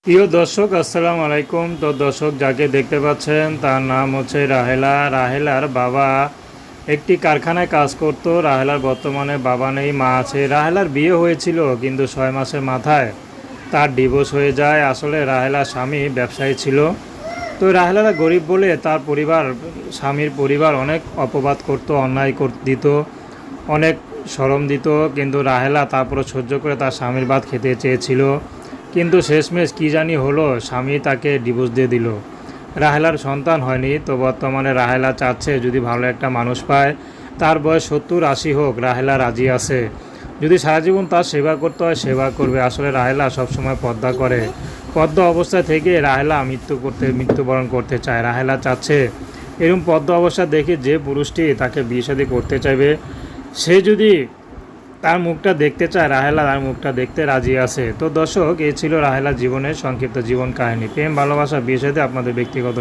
প্রিয় দর্শক, আসসালামু আলাইকুম। তো দর্শক, যাকে দেখতে পাচ্ছেন তার নাম হচ্ছে রাহেলা। রাহেলার বাবা একটি কারখানায় কাজ করত। রাহেলার বর্তমানে বাবা নেই, মা আছে। রাহেলার বিয়ে হয়েছিল, কিন্তু 6 মাসের মাথায় তার ডিভোর্স হয়ে যায়। আসলে রাহেলার স্বামী ব্যবসায়ী ছিল। তো রাহেলারা গরিব বলে তার পরিবার, স্বামীর পরিবার অনেক অপবাদ করত, অন্যায় দিত, অনেক শরম দিত। কিন্তু রাহেলা তারপরে সহ্য করে তার স্বামীর ভাত খেতে চেয়েছিল। কিন্তু শেষমেশ কী জানি হলো, স্বামী তাকে ডিভোর্স দিয়ে দিল। রাহেলার সন্তান হয়নি। তো বর্তমানে রাহেলা চাচ্ছে যদি ভালো একটা মানুষ পায়, তার বয়স 70-80 হোক, রাহেলা রাজি আছে। যদি সারা জীবন তার সেবা করতে হয়, সেবা করবে। আসলে রাহেলা সবসময় পর্দা করে। পদ্ম অবস্থায় থেকে রাহেলা মৃত্যুবরণ করতে চায়। রাহেলা চাচ্ছে এরকম পদ্ম অবস্থা দেখে যে পুরুষটি তাকে বিয়ে শাদী করতে চাইবে, সে যদি তার মুখটা দেখতে চায়, রাহেলা তার মুখটা দেখতে রাজি আছে। তো দর্শক, এই ছিল রাহেলা জীবনের সংক্ষিপ্ত জীবন কাহিনী। প্রেম, ভালোবাসা, বিয়ে সাথে আপনাদের ব্যক্তিগত